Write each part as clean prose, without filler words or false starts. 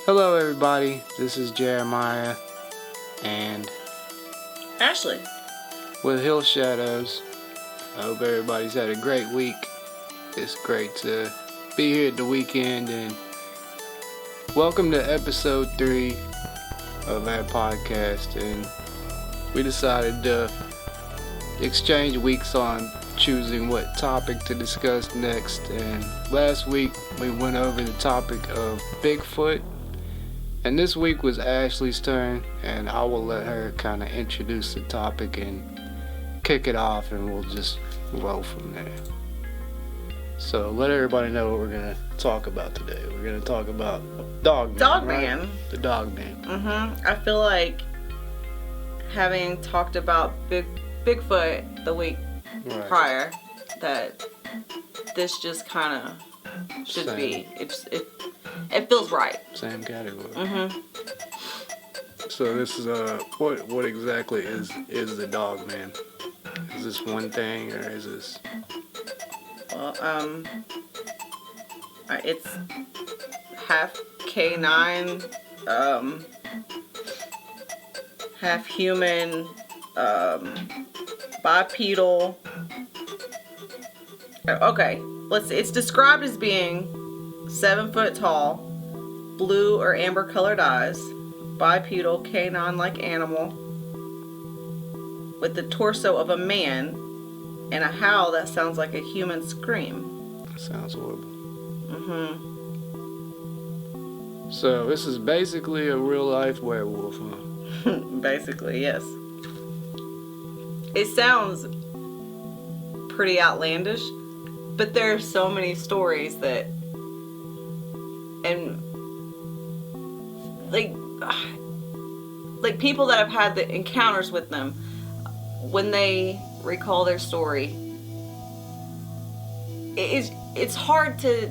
Hello, everybody. This is Jeremiah and Ashley with Hill Shadows. I hope everybody's had a great week. It's great to be here at the weekend, and welcome to episode 3 of our podcast. And we decided to exchange weeks on choosing what topic to discuss next. And last week we went over the topic of Bigfoot. And this week was Ashley's turn, and I will let her kind of introduce the topic and kick it off, and we'll just roll from there. So let everybody know what we're going to talk about today. We're going to talk about Dogman. Dogman. Right? The Dogman. I feel like having talked about Bigfoot the week prior, that this just kind of should be. It feels right. Same category. So this is what exactly is the Dogman? Is this one thing, or is this? Well, it's half canine, half human, bipedal. Okay, it's described as being 7 foot tall, blue or amber colored eyes, bipedal, canine-like animal, with the torso of a man, and a howl that sounds like a human scream. Sounds horrible. So this is basically a real-life werewolf, huh? Basically, yes. It sounds pretty outlandish, but there are so many stories that, and like people that have had the encounters with them, when they recall their story, it's hard to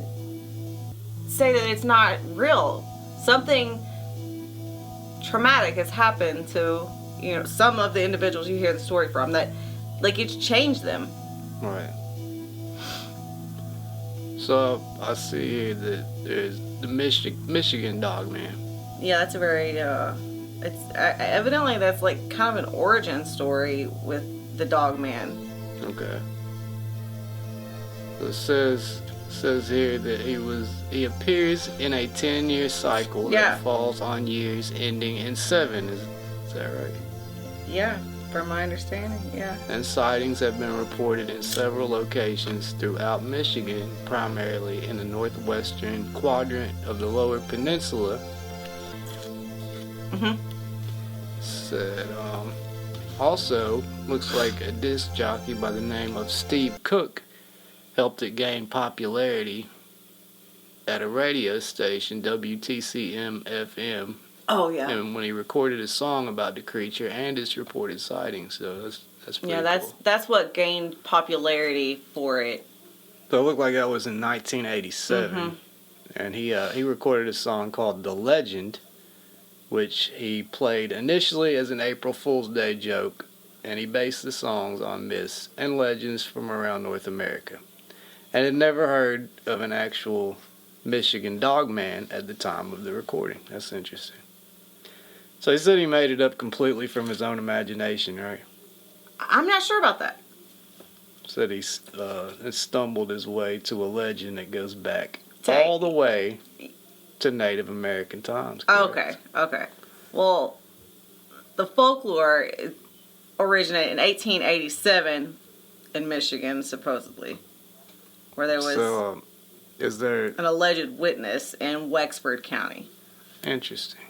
say that it's not real. Something traumatic has happened to, some of the individuals you hear the story from, that it's changed them. Right. So I see here that there's the Michigan Dogman. Yeah, that's a very it's evidently that's kind of an origin story with the Dogman. Okay. So it says here that he appears in a 10-year cycle that falls on years ending in 7. Is that right? Yeah, from my understanding, yeah. And sightings have been reported in several locations throughout Michigan, primarily in the northwestern quadrant of the Lower Peninsula. Said, also, looks like a disc jockey by the name of Steve Cook helped it gain popularity at a radio station, WTCM-FM. Oh, yeah. And when he recorded a song about the creature and its reported sightings, so that's pretty cool. That's what gained popularity for it. So it looked like that was in 1987, and he recorded a song called "The Legend," which he played initially as an April Fool's Day joke, and he based the songs on myths and legends from around North America, and had never heard of an actual Michigan Dogman at the time of the recording. That's interesting. So he said he made it up completely from his own imagination, right? I'm not sure about that. Said he stumbled his way to a legend that goes back all the way to Native American times. Correct? Okay. Well, the folklore originated in 1887 in Michigan, supposedly, where there was is there an alleged witness in Wexford County. Interesting.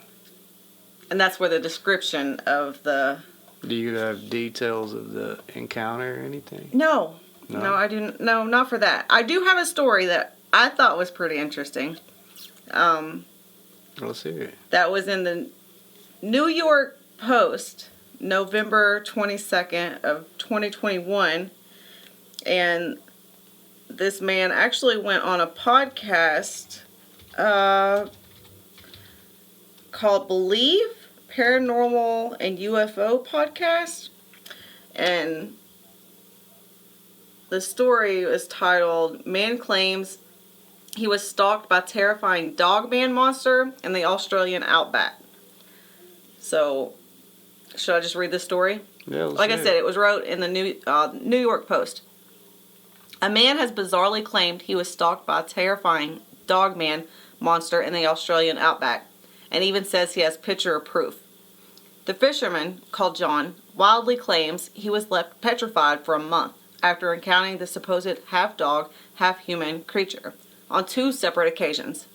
And that's where the description of the... Do you have details of the encounter or anything? No, I didn't. No, not for that. I do have a story that I thought was pretty interesting. Let's hear it. That was in the New York Post, November 22nd of 2021. And this man actually went on a podcast called Believe, Paranormal and UFO Podcast. And the story is titled, "Man Claims he was stalked by terrifying Dogman monster in the Australian outback. So, should I just read this story? Yeah, like I said, it was wrote in the New York Post. A man has bizarrely claimed he was stalked by a terrifying Dogman monster in the Australian outback, and even says he has picture proof. The fisherman, called John, wildly claims he was left petrified for a month after encountering the supposed half-dog, half-human creature on 2 separate occasions.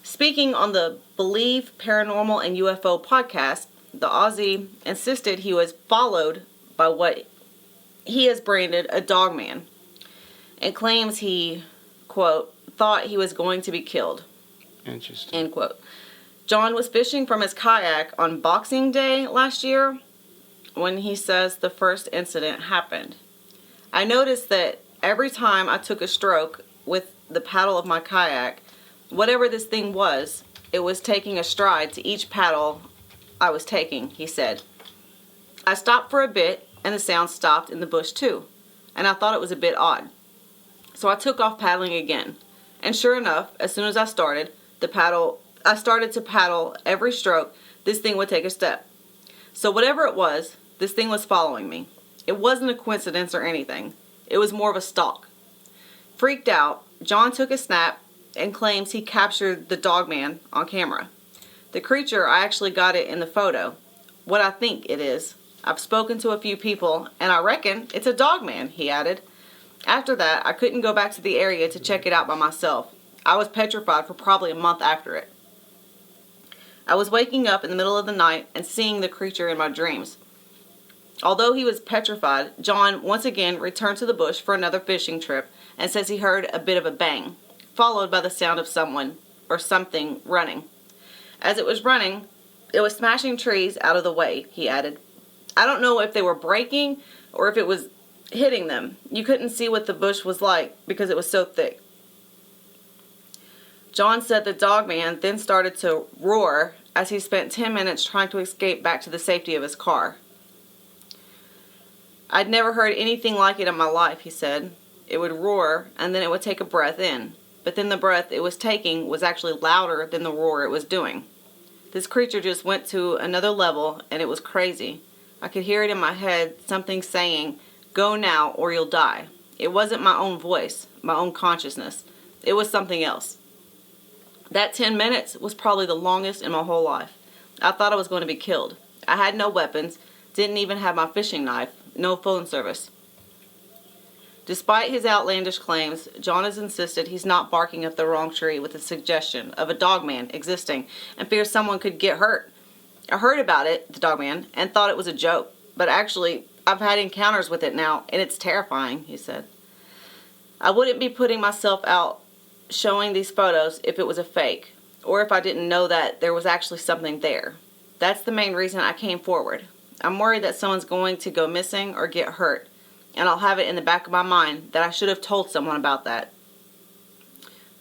Speaking on the Believe Paranormal and UFO podcast, the Aussie insisted he was followed by what he has branded a dogman, and claims he, quote, thought he was going to be killed. Interesting. End quote. John was fishing from his kayak on Boxing Day last year when he says the first incident happened. I noticed that every time I took a stroke with the paddle of my kayak, whatever this thing was, it was taking a stride to each paddle I was taking, he said. I stopped for a bit, and the sound stopped in the bush too, and I thought it was a bit odd. So I took off paddling again, and sure enough, as soon as I started to paddle every stroke, this thing would take a step. So whatever it was, this thing was following me. It wasn't a coincidence or anything. It was more of a stalk. Freaked out, John took a snap and claims he captured the dogman on camera. The creature, I actually got it in the photo. What I think it is. I've spoken to a few people, and I reckon it's a dogman, he added. After that, I couldn't go back to the area to check it out by myself. I was petrified for probably a month after it. I was waking up in the middle of the night and seeing the creature in my dreams. Although he was petrified, John once again returned to the bush for another fishing trip and says he heard a bit of a bang, followed by the sound of someone or something running. As it was running, it was smashing trees out of the way, he added. I don't know if they were breaking or if it was hitting them. You couldn't see what the bush was like because it was so thick. John said the dogman then started to roar as he spent 10 minutes trying to escape back to the safety of his car. I'd never heard anything like it in my life, he said. It would roar and then it would take a breath in. But then the breath it was taking was actually louder than the roar it was doing. This creature just went to another level and it was crazy. I could hear it in my head, something saying, "Go now or you'll die." It wasn't my own voice, my own consciousness. It was something else. That 10 minutes was probably the longest in my whole life. I thought I was going to be killed. I had no weapons, didn't even have my fishing knife, no phone service. Despite his outlandish claims, John has insisted he's not barking up the wrong tree with the suggestion of a dogman existing and fears someone could get hurt. I heard about it, the dogman, and thought it was a joke. But actually, I've had encounters with it now, and it's terrifying, he said. I wouldn't be putting myself out showing these photos if it was a fake, or if I didn't know that there was actually something there. That's the main reason I came forward. I'm worried that someone's going to go missing or get hurt, and I'll have it in the back of my mind that I should have told someone about that.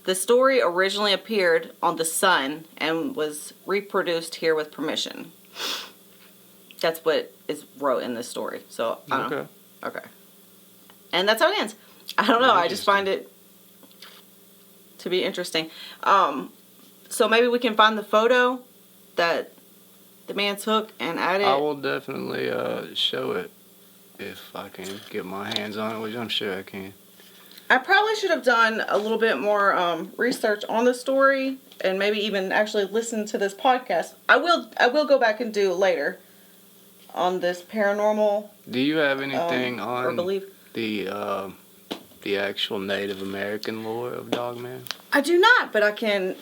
The story originally appeared on The Sun and was reproduced here with permission. That's what is wrote in this story. So, I don't know. Okay. And that's how it ends. I don't know. I just find it to be interesting. So maybe we can find the photo that the man took and add it. I will definitely show it if I can get my hands on it, which I'm sure I can. I probably should have done a little bit more research on the story and maybe even actually listen to this podcast. I will go back and do later on this paranormal. Do you have anything on belief? The actual Native American lore of Dogman? I do not, but I can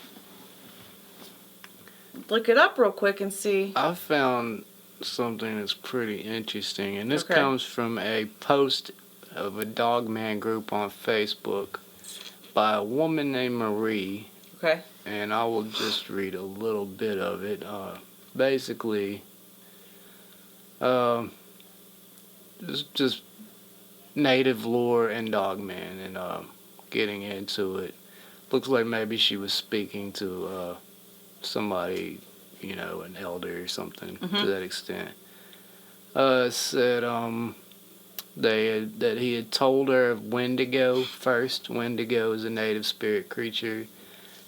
look it up real quick and see. I found something that's pretty interesting, and this comes from a post of a Dogman group on Facebook by a woman named Marie. Okay. And I will just read a little bit of it. Basically, just native lore and Dogman, and getting into it. Looks like maybe she was speaking to somebody, an elder or something to that extent. It said, that he had told her of Wendigo first. Wendigo is a native spirit creature,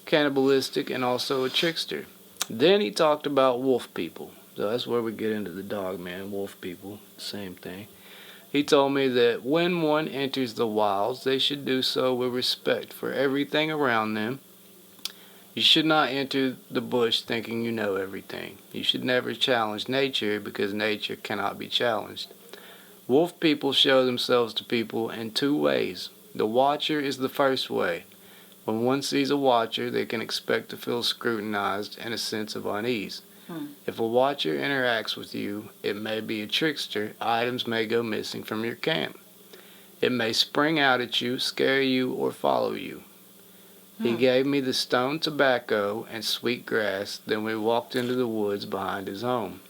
cannibalistic, and also a trickster. Then he talked about wolf people. So that's where we get into the Dogman, wolf people, same thing. He told me that when one enters the wilds, they should do so with respect for everything around them. You should not enter the bush thinking you know everything. You should never challenge nature because nature cannot be challenged. Wolf people show themselves to people in two ways. The watcher is the first way. When one sees a watcher, they can expect to feel scrutinized and a sense of unease. If a watcher interacts with you, it may be a trickster. Items may go missing from your camp. It may spring out at you, scare you, or follow you. He gave me the stone tobacco and sweet grass. Then we walked into the woods behind his home.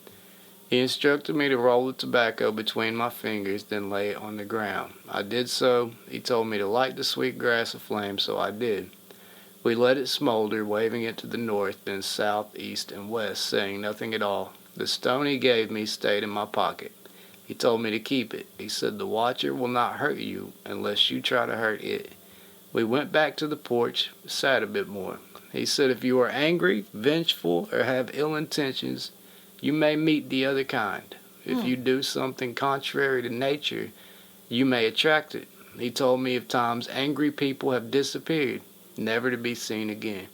He instructed me to roll the tobacco between my fingers, then lay it on the ground. I did so. He told me to light the sweet grass aflame, so I did. We let it smolder, waving it to the north, then south, east, and west, saying nothing at all. The stone he gave me stayed in my pocket. He told me to keep it. He said the watcher will not hurt you unless you try to hurt it. We went back to the porch, sat a bit more. He said if you are angry, vengeful, or have ill intentions, you may meet the other kind. If you do something contrary to nature, you may attract it. He told me of times angry people have disappeared, never to be seen again.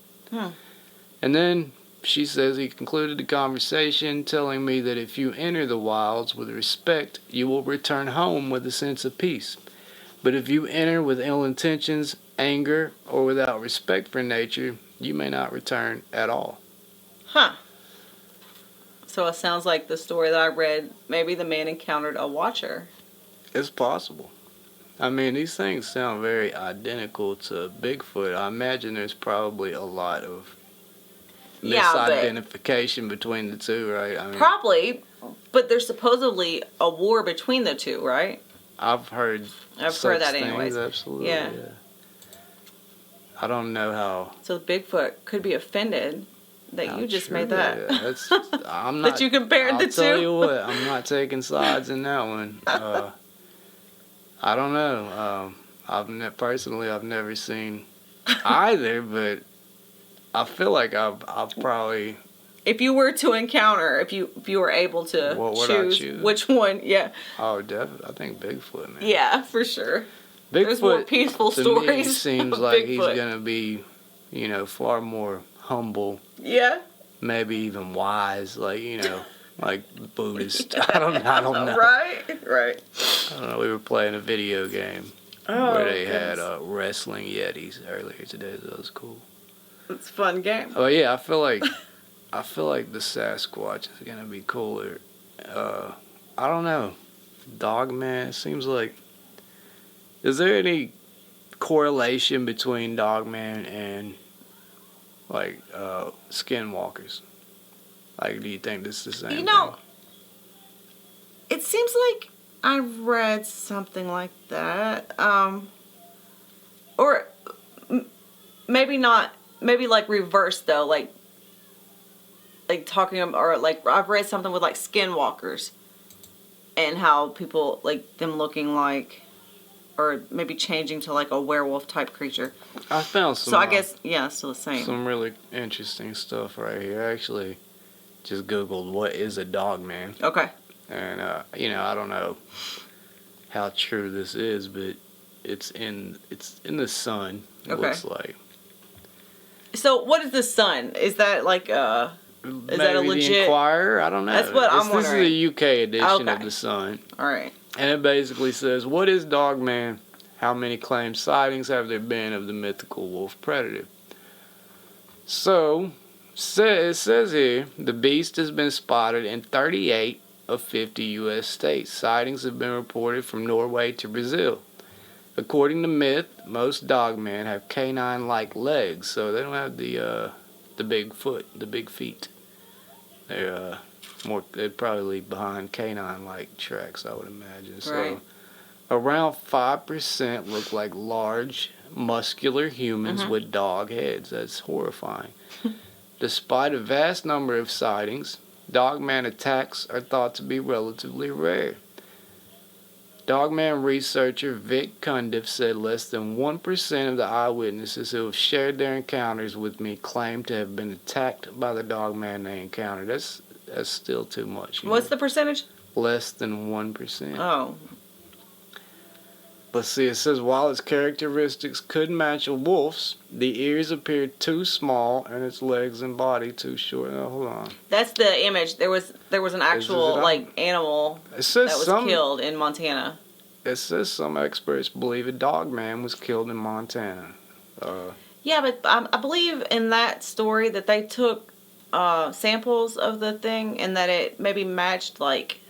And then she says he concluded the conversation telling me that if you enter the wilds with respect, you will return home with a sense of peace. But if you enter with ill intentions, anger, or without respect for nature, you may not return at all. So it sounds like the story that I read, maybe the man encountered a watcher. It's possible. I mean, these things sound very identical to Bigfoot. I imagine there's probably a lot of misidentification between the two, right? I mean, probably, but there's supposedly a war between the two, right? I've heard that anyways. Absolutely, yeah. I don't know how. So Bigfoot could be offended that you just made that. Yeah, I'm not. That you compared the two. I'll tell you what, I'm not taking sides in that one. I don't know. I've never seen either, but I feel like I've probably. If you were to encounter, if you were able to choose which one, Oh, definitely. I think Bigfoot, man. Yeah, for sure. Bigfoot, there's more peaceful to stories. Me, seems like Bigfoot. He's gonna be, far more humble. Yeah. Maybe even wise, like Buddhist. I don't know. Right. I don't know. We were playing a video game where they had wrestling yetis earlier today. So that was cool. It's a fun game. Oh yeah, I feel like the Sasquatch is gonna be cooler. I don't know. Dogman. It seems like. Is there any correlation between Dogman and skinwalkers? Do you think this is the same thing? It seems like I read something like that. Or maybe not, maybe reverse though, like talking about, or I've read something with skinwalkers and how people them looking or maybe changing to a werewolf type creature. I found some. So I guess it's still the same. Some really interesting stuff right here. I actually just Googled what is a Dogman. Okay. And I don't know how true this is, but it's in the sun. It looks like. So what is the sun? Is that is that a legit? The Inquirer? I don't know. That's what I'm wondering. This is the UK edition of the Sun. All right. And it basically says, what is Dogman? How many claimed sightings have there been of the mythical wolf predator? So, it says here, the beast has been spotted in 38 of 50 U.S. states. Sightings have been reported from Norway to Brazil. According to myth, most dogmen have canine-like legs, so they don't have the big foot, the big feet. They'd probably leave behind canine-like tracks, I would imagine. Right. So, around 5% look like large, muscular humans with dog heads. That's horrifying. Despite a vast number of sightings, Dogman attacks are thought to be relatively rare. Dogman researcher Vic Cundiff said less than 1% of the eyewitnesses who have shared their encounters with me claim to have been attacked by the Dogman they encountered. That's still too much. What's the percentage? Less than 1%. Oh. But see, it says while its characteristics could match a wolf's, the ears appeared too small and its legs and body too short. Now, hold on. That's the image. There was an actual animal that was killed in Montana. It says some experts believe a Dogman was killed in Montana. Yeah, but I believe in that story that they took samples of the thing and that it maybe matched like.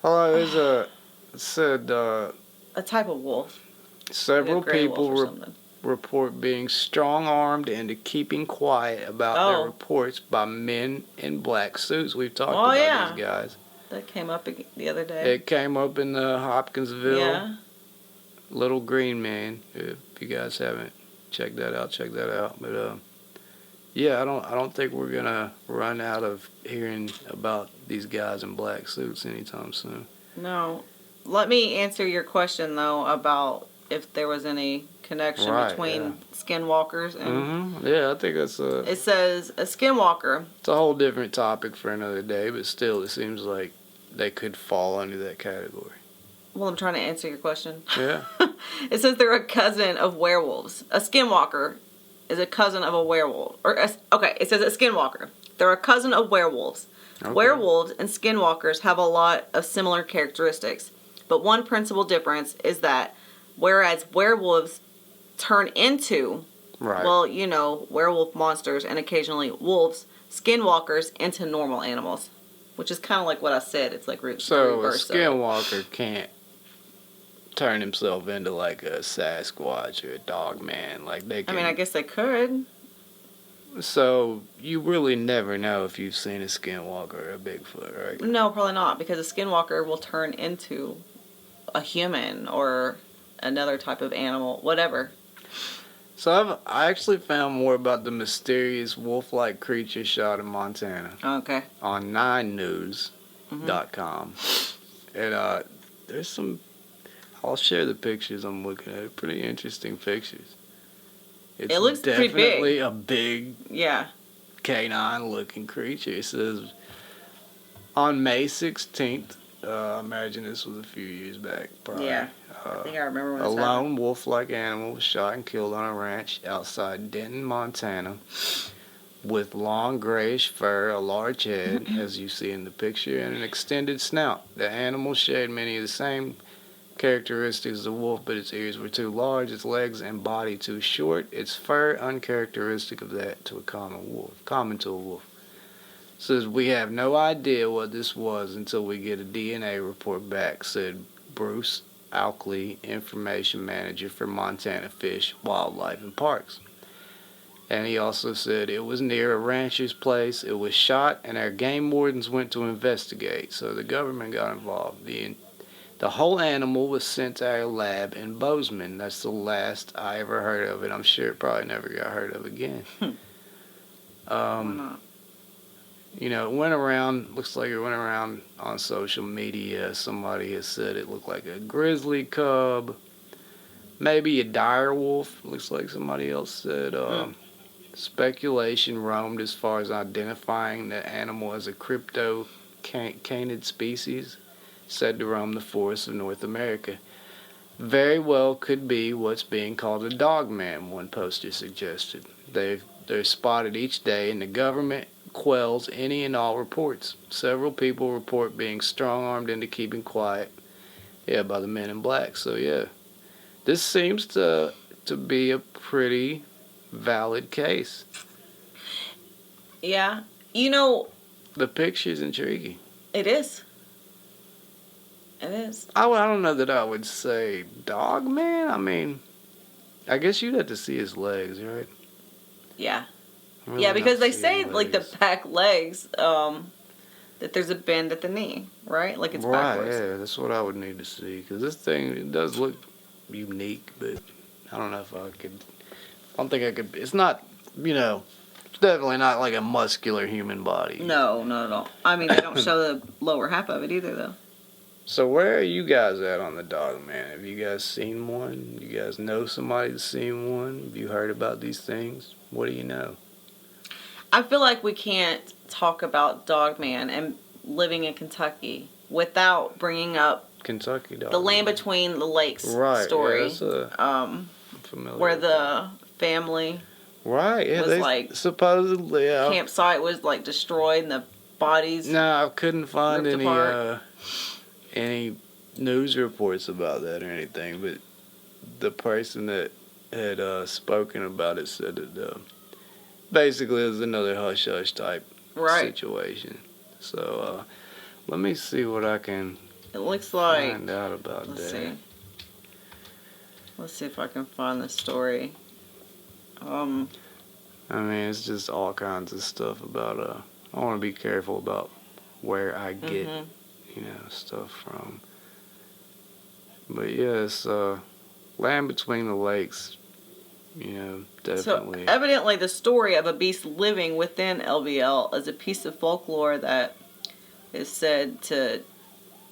Oh, it said. A type of wolf. Several people report being strong-armed into keeping quiet about their reports by men in black suits. We've talked about these guys. That came up the other day. It came up in the Hopkinsville Little Green Man. If you guys haven't checked that out, check that out. But yeah, I don't think we're gonna run out of hearing about these guys in black suits anytime soon. No. Let me answer your question, though, about if there was any connection between skinwalkers and... Mm-hmm. Yeah, I think that's It says, a skinwalker... It's a whole different topic for another day, but still, it seems like they could fall under that category. Well, I'm trying to answer your question. Yeah. It says they're a cousin of werewolves. A skinwalker is a cousin of a werewolf. It says a skinwalker. They're a cousin of werewolves. Okay. Werewolves and skinwalkers have a lot of similar characteristics. But one principal difference is that whereas werewolves turn into, werewolf monsters and occasionally wolves, skinwalkers into normal animals. Which is kind of like what I said. It's like reverse. So a skinwalker can't turn himself into like a Sasquatch or a Dogman. Like they can, I mean, I guess they could. So you really never know if you've seen a skinwalker or a Bigfoot, right? No, probably not. Because a skinwalker will turn into a human or another type of animal, whatever. So I actually found more about the mysterious wolf-like creature shot in Montana. Okay. On 9news.com. And there's some, I'll share the pictures I'm looking at. Pretty interesting pictures. It looks pretty big. Definitely a big canine-looking creature. It says, on May 16th, I imagine this was a few years back, probably. Yeah, I think I remember when this happened. A lone wolf-like animal was shot and killed on a ranch outside Denton, Montana, with long grayish fur, a large head, as you see in the picture, and an extended snout. The animal shared many of the same characteristics as a wolf, but its ears were too large, its legs and body too short, its fur uncharacteristic of that to a common to a wolf. Says we have no idea what this was until we get a DNA report back, said Bruce Alkley, information manager for Montana Fish, Wildlife and Parks. And he also said it was near a rancher's place, it was shot, and our game wardens went to investigate, so the government got involved. The whole animal was sent to our lab in Bozeman. That's the last I ever heard of it. I'm sure it probably never got heard of again. Why not? You know, it went around, looks like it went around on social media. Somebody has said it looked like a grizzly cub, maybe a dire wolf, looks like somebody else said. Speculation roamed as far as identifying the animal as a crypto-canid species, said to roam the forests of North America. Very well could be what's being called a Dogman, one poster suggested. They're spotted each day, and the government quells any and all reports. Several people report being strong-armed into keeping quiet. By the men in black. So this seems to be a pretty valid case. Yeah, you know, the picture's intriguing. It is. It is. I don't know that I would say Dogman. I mean, I guess you'd have to see his legs, right? Yeah. Really because they say like the back legs, that there's a bend at the knee, right? Like it's backwards. Yeah, that's what I would need to see. Because this thing, it does look unique, but I don't know if I could. I don't think I could. It's not, it's definitely not like a muscular human body. No, not at all. I mean, they don't show the lower half of it either, though. So where are you guys at on the Dogman? Have you guys seen one? You guys know somebody that's seen one? Have you heard about these things? What do you know? I feel like we can't talk about Dogman and living in Kentucky without bringing up Kentucky the Dogman. Land Between the Lakes Right, story. Yeah, I'm familiar where with the family right, yeah, was they like supposedly campsite was like destroyed and the bodies. No, I couldn't find ripped apart. any news reports about that or anything. But the person that had spoken about it said that basically it was another hush hush type situation. So let me see what I can. It looks like. Find out about let's that. See. Let's see if I can find the story. I mean, it's just all kinds of stuff about. I want to be careful about where I get, stuff from. But yes, Land Between the Lakes. Definitely. So evidently, the story of a beast living within LBL is a piece of folklore that is said to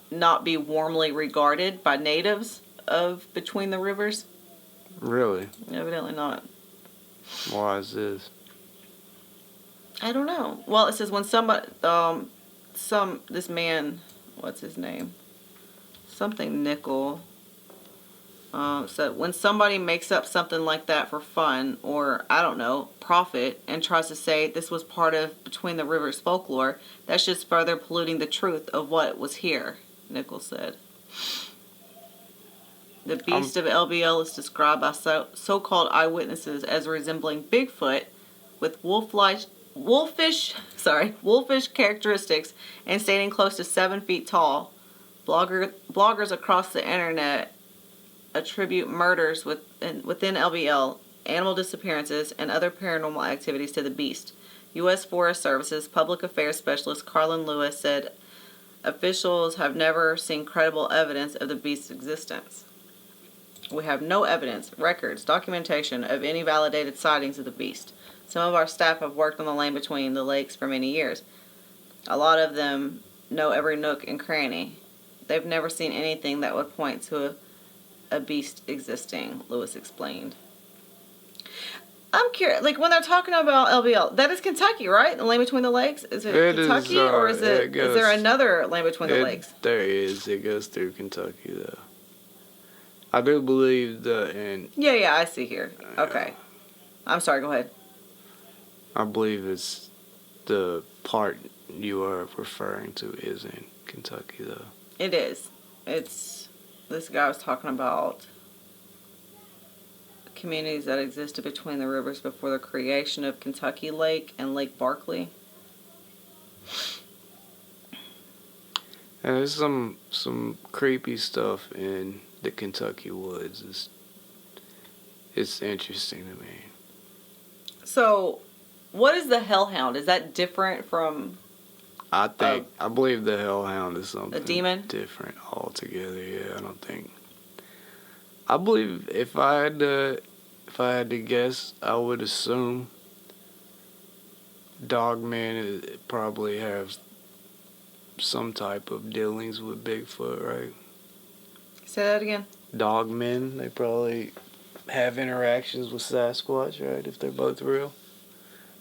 not be warmly regarded by natives of Between the Rivers. Really? Evidently not. Why is this? I don't know. Well, it says when somebody, this man, what's his name? Something Nickel. So when somebody makes up something like that for fun or, I don't know, profit and tries to say this was part of Between the Rivers folklore, that's just further polluting the truth of what was here, Nickel said. The beast of LBL is described by so-called eyewitnesses as resembling Bigfoot with wolfish characteristics and standing close to 7 feet tall. Bloggers across the internet attribute murders within LBL, animal disappearances, and other paranormal activities to the beast. U.S. Forest Service's public affairs specialist Carlin Lewis said officials have never seen credible evidence of the beast's existence. We have no evidence, records, documentation of any validated sightings of the beast. Some of our staff have worked on the Land Between the Lakes for many years. A lot of them know every nook and cranny. They've never seen anything that would point to a beast existing, Lewis explained. I'm curious, like when they're talking about LBL, that is Kentucky, right? The Land Between the Lakes? Is it Kentucky or is there another Land Between the Lakes? There is. It goes through Kentucky though. I do believe Yeah, I see here. Okay. I'm sorry, go ahead. I believe it's the part you are referring to is in Kentucky though. It is. This guy was talking about communities that existed between the rivers before the creation of Kentucky Lake and Lake Barkley. And there's some creepy stuff in the Kentucky woods. It's interesting to me. So, what is the hellhound? Is that different from? I believe the hellhound is something a demon different altogether. Yeah, I believe if I had to guess, I would assume Dogman probably have some type of dealings with Bigfoot, right? Say that again. Dogmen, they probably have interactions with Sasquatch, right? If they're both real.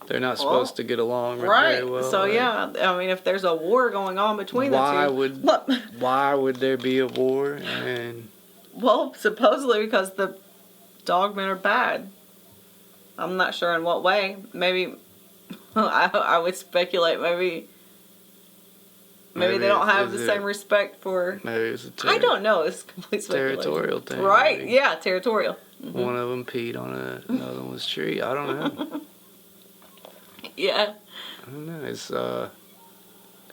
They're not supposed to get along very well. So, right? Yeah, I mean, if there's a war going on between the two... Why would there be a war? Well, supposedly because the Dogmen are bad. I'm not sure in what way. Maybe, I would speculate, maybe they don't have the same respect for... Maybe it's I don't know, it's complete speculation. Territorial thing. Right, maybe. Yeah, territorial. Mm-hmm. One of them peed on another one's tree. I don't know. Yeah. I don't know. It's the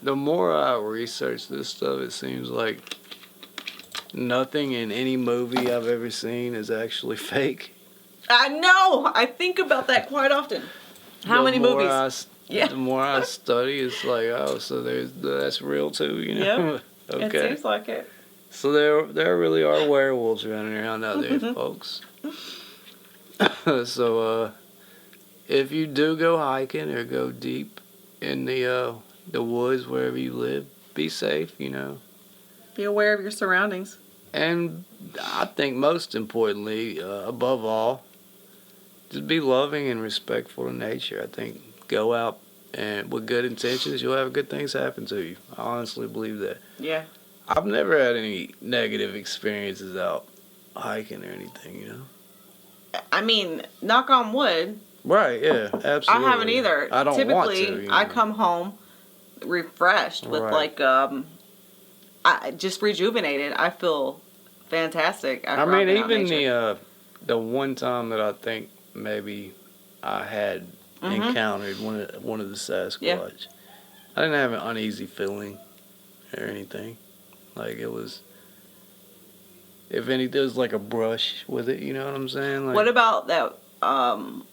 more I research this stuff, it seems like nothing in any movie I've ever seen is actually fake. I know. I think about that quite often. How many movies? The more I study, it's like, oh, so that's real too, you know? Yep. Okay. It seems like it. So there really are werewolves running around out there, folks. So if you do go hiking or go deep in the woods wherever you live, be safe, you know. Be aware of your surroundings. And I think most importantly, above all, just be loving and respectful to nature. I think go out and with good intentions, you'll have good things happen to you. I honestly believe that. Yeah. I've never had any negative experiences out hiking or anything, you know? I mean, knock on wood. Right, yeah, absolutely. I haven't either. I don't Typically, want to. You know? I come home refreshed with Right. I just rejuvenated. I feel fantastic. I mean, even the one time that I think maybe I had encountered one of the Sasquatch, Yeah. I didn't have an uneasy feeling or anything. Like it was, if anything, there was like a brush with it. You know what I'm saying? Like, What about that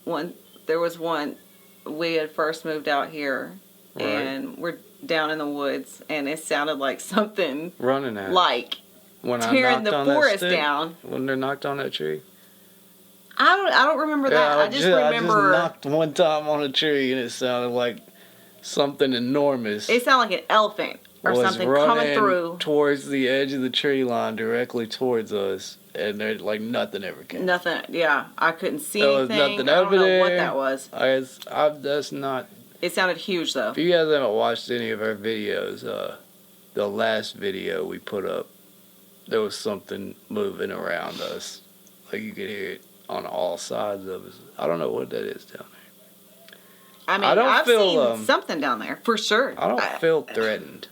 one? There was one we had first moved out here, Right. and we're down in the woods, and it sounded like something running at us. like when tearing I knocked the on that forest stick, down. when they knocked on that tree. I don't remember that. I just remember I just knocked one time on a tree and it sounded like something enormous. it sounded like an elephant or was something running coming through. towards the edge of the tree line directly towards us, and there like nothing ever came. Nothing. Yeah, I couldn't see There was anything. nothing I don't over know what there. that was. That's not. It sounded huge though. If you guys haven't watched any of our videos, the last video we put up, there was something moving around us, like you could hear it on all sides of us. I don't know what that is down there. I mean, I don't I've feel, seen something down there for sure. I don't feel threatened.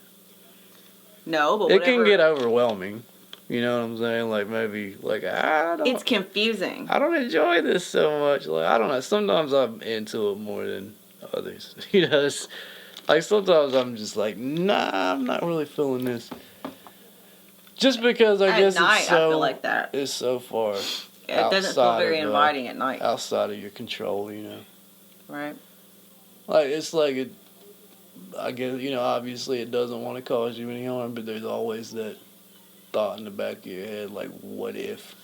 No, but It whatever. can get overwhelming. You know what I'm saying? Like maybe like It's confusing. I don't enjoy this so much. Like I don't know. Sometimes I'm into it more than others. You know, it's like sometimes I'm just like, nah, I'm not really feeling this. Just because I guess night, it's so I feel like that. It's so far. It doesn't feel very inviting at night. Outside of your control, you know. Right. Like it's like it. I guess you know. Obviously, it doesn't want to cause you any harm, but there's always that thought in the back of your head, like, what if?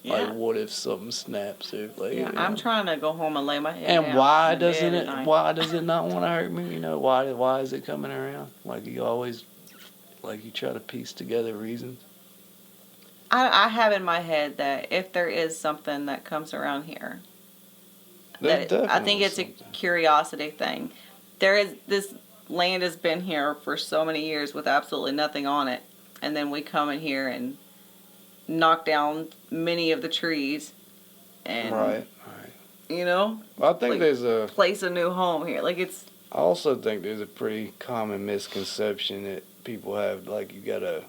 Yeah. Like, what if something snaps? Or, like, Yeah, you know. I'm trying to go home and lay my head And down why in bed doesn't at it? night. Why does it not want to hurt me? You know, why is it coming around? Like you always, like you try to piece together reasons. I have in my head that if there is something that comes around here, There's I think definitely it's a something. curiosity thing. This land has been here for so many years with absolutely nothing on it, and then we come in here and knock down many of the trees, and Right. you know, Well, I think like, there's a. place a new home here. Like it's I also think there's a pretty common misconception that people have, like you gotta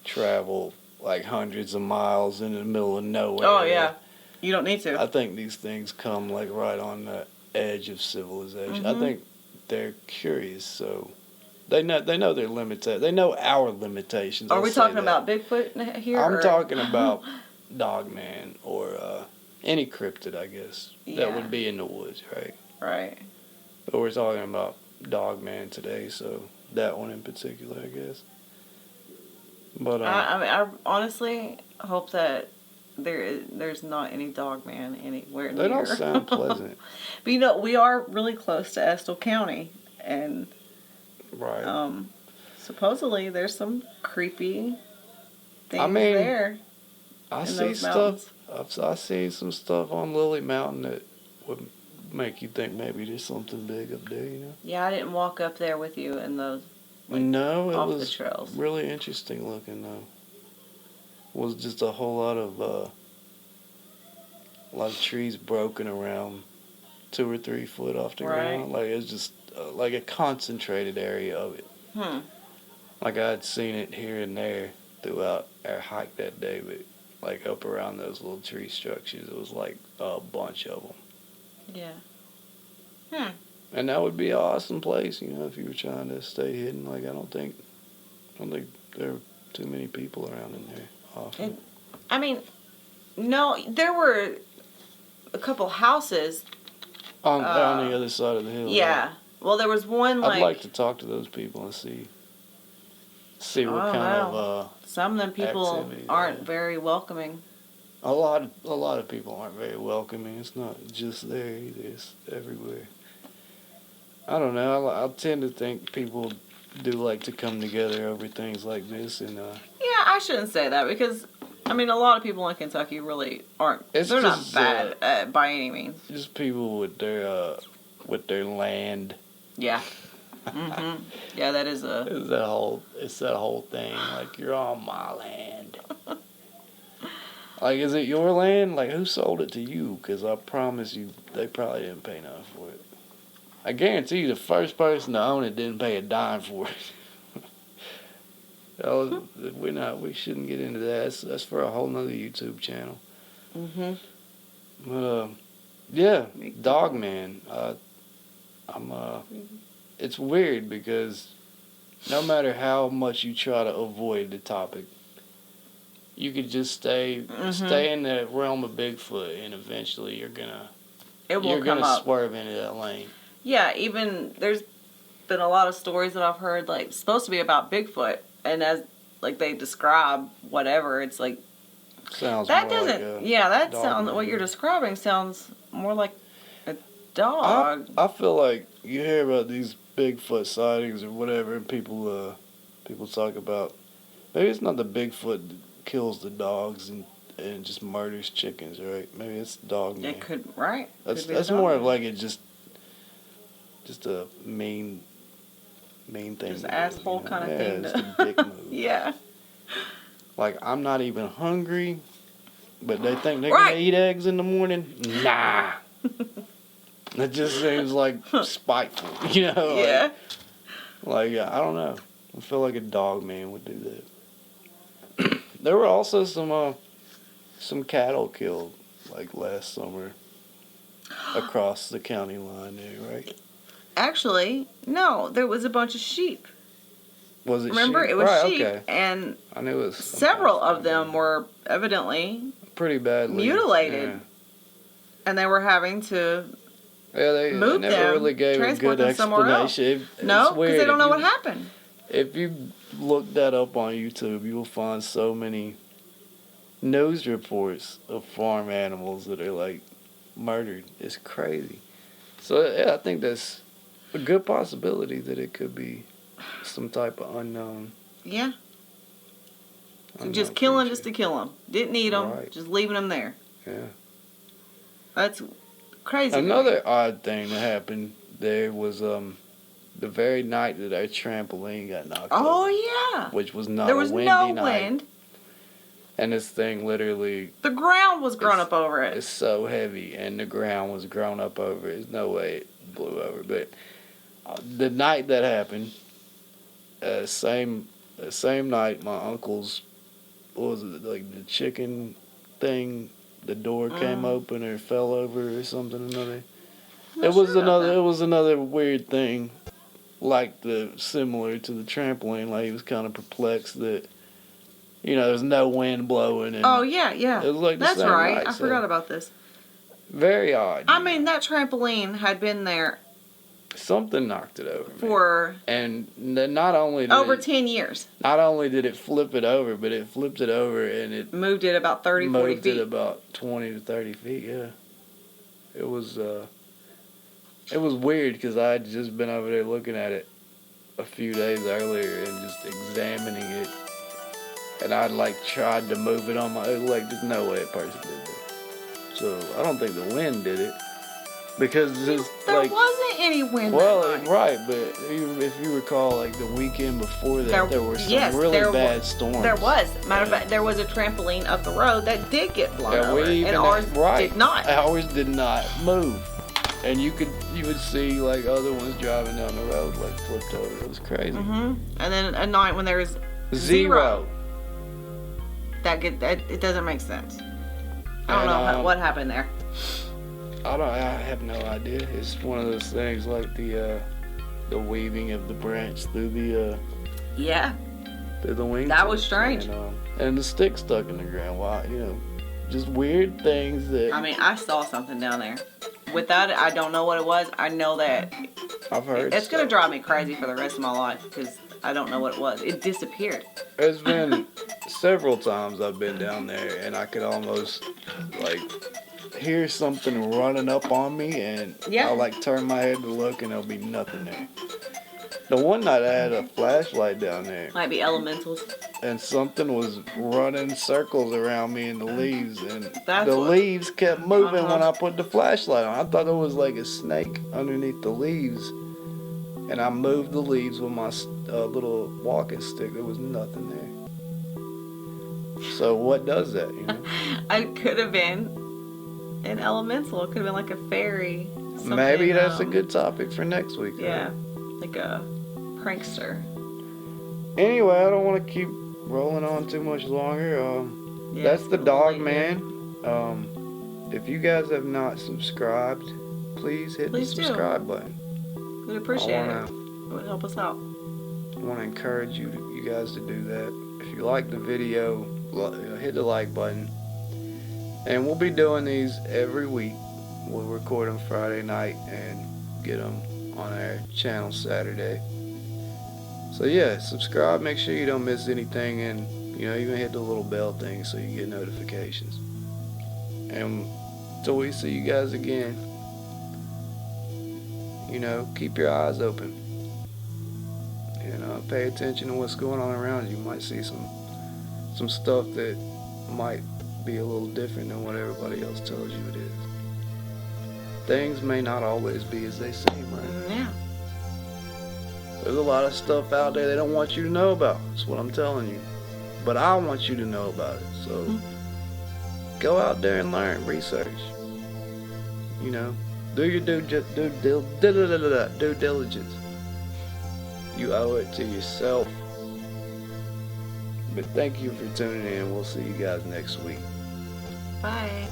travel like hundreds of miles in the middle of nowhere. oh yeah, you don't need to. I think these things come like right on the edge of civilization. I Mhm. think they're curious, so they know their limits. They know our limitations. Are I'll we say talking that. about Bigfoot here? I'm or- talking about Dogman or any cryptid, I guess, that Yeah. would be in the woods, right? Right. But we're talking about Dogman today, so that one in particular, I guess. But I honestly hope that there's not any dog man anywhere near. they don't sound pleasant, But you know, we are really close to Estill County, and right? supposedly there's some creepy things I mean, there. I in see those stuff. I see some stuff on Lily Mountain that would make you think maybe there's something big up there. You know? Yeah, I didn't walk up there with you in those. Like, No, it off the was trails. really interesting looking though. Was just a whole lot of trees broken around 2 or 3 foot off the Right. ground. Like it's just like a concentrated area of it. Like I had seen it here and there throughout our hike that day, but like up around those little tree structures, it was like a bunch of them. Yeah. And that would be an awesome place, you know, if you were trying to stay hidden. Like I don't think there are too many people around in there often. I mean, no, there were a couple houses. On the other side of the hill. Yeah. Right? Well, there was one I'd like to talk to those people and see what Oh, kind wow. of some of them people activity, aren't yeah. very welcoming. a lot of people aren't very welcoming. It's not just there either. It's everywhere. I don't know. I tend to think people do like to come together over things like this, and Yeah, I shouldn't say that because, I mean, a lot of people in Kentucky really aren't. It's they're just, not bad by any means. Just people with their land. Yeah. Mm-hmm. Yeah, that is a. It's that whole thing. Like, you're on my land. Like, is it your land? Like, who sold it to you? Because I promise you, they probably didn't pay nothing for it. I guarantee you, the first person to own it didn't pay a dime for it. We shouldn't get into that. That's for a whole nother YouTube channel. Mm-hmm. But, yeah, Dogman. It's weird because no matter how much you try to avoid the topic, you could just stay in the realm of Bigfoot, and eventually you're gonna swerve into that lane. Yeah, even there's been a lot of stories that I've heard, like, supposed to be about Bigfoot, and as like they describe whatever, it's like sounds that more doesn't. like Yeah, that dog sounds. man. What you're describing sounds more like a dog. I feel like you hear about these Bigfoot sightings or whatever, and people talk about maybe it's not the Bigfoot that kills the dogs and just murders chickens, right? Maybe it's Dogman. It could, right? That's more of like it just a mean thing. Just asshole kind of thing. It's a dick move. Yeah. Like, I'm not even hungry, but they think they're gonna eat eggs in the morning. Nah. It just seems like spiteful, you know? Yeah. Like I don't know. I feel like a dog man would do that. There were also some cattle killed like last summer across the county line there, right? Actually, no. There was a bunch of sheep. Was it Remember, sheep? it was right, sheep, okay. and I knew it was several of them were evidently pretty badly mutilated, and they were having to they move never them, really gave a transport good them somewhere else. explanation. No, because they don't know what happened. If you look that up on YouTube, you will find so many news reports of farm animals that are like murdered. It's crazy. So yeah, I think that's a good possibility that it could be some type of unknown. Yeah. unknown Just killing creature. just to kill them. Didn't need them. Right. Just leaving them there. Yeah. That's crazy. Another odd thing that happened there was the very night that our trampoline got knocked Oh over, yeah. which was not There was a windy no night. wind. And this thing literally The ground was grown up over it. It's so heavy, and the ground was grown up over it. There's no way it blew over. But the night that happened, same night, my uncle's, what was it, like the chicken thing, the door came open or fell over or something. It was another weird thing, like similar to the trampoline. Like he was kind of perplexed that, there's no wind blowing. And Oh yeah, yeah. it was like the That's same right. night, I so forgot about this. Very odd. I mean, that trampoline had been there Something knocked it over. for And not only did over 10 years. Not only did it flip it over, but it flipped it over and it Moved it about 30, 40 moved feet. it about 20 to 30 feet. Yeah, it was weird because I had just been over there looking at it a few days earlier and just examining it, and I'd tried to move it on my own. There's no way a person did that. So I don't think the wind did it because just There wasn't any wind. Well, that night. right, but if you recall, the weekend before that, there were some really bad storms. There was. Matter of fact, there was a trampoline up the road that did get blown Yeah, over, and ours did not. Ours did not move, and you would see other ones driving down the road flipped over. It was crazy. And then a night when there was Zero. it doesn't make sense. I don't know what happened there. I have no idea. It's one of those things like the weaving of the branch through the wing. That was strange. And the stick stuck in the ground. Wow, just weird things that. I mean, I saw something down there. Without it, I don't know what it was. I know that I've heard. It's gonna drive me crazy for the rest of my life because I don't know what it was. It disappeared. There's been several times I've been down there and I could almost hear something running up on me and I'll turn my head to look and there'll be nothing there. The one night I had a flashlight down there, Might be elementals. and something was running circles around me in the leaves, and That's the what- leaves kept moving when Uh-huh. I put the flashlight on. I thought it was like a snake underneath the leaves, and I moved the leaves with my little walking stick. There was nothing there. So what does that, you know? I could have been an elemental. It could have been like a fairy. Maybe that's a good topic for next week. Yeah, like a prankster. Anyway, I don't want to keep rolling on too much longer. Yeah, That's it's the a little late Dogman. If you guys have not subscribed, please hit Please the do. subscribe button. We'd appreciate I it. It would help us out. want to encourage you guys to do that. If you like the video, hit the like button. And we'll be doing these every week. We'll record them Friday night and get them on our channel Saturday. So yeah, subscribe, make sure you don't miss anything, and even hit the little bell thing so you get notifications. And until we see you guys again, keep your eyes open. Pay attention to what's going on around you. You might see some stuff that might be a little different than what everybody else tells you it is. Things may not always be as they seem, right? Yeah. There's a lot of stuff out there they don't want you to know about. That's what I'm telling you. But I want you to know about it. So go out there and learn, research. Do your due diligence. You owe it to yourself. But thank you for tuning in. We'll see you guys next week. Bye.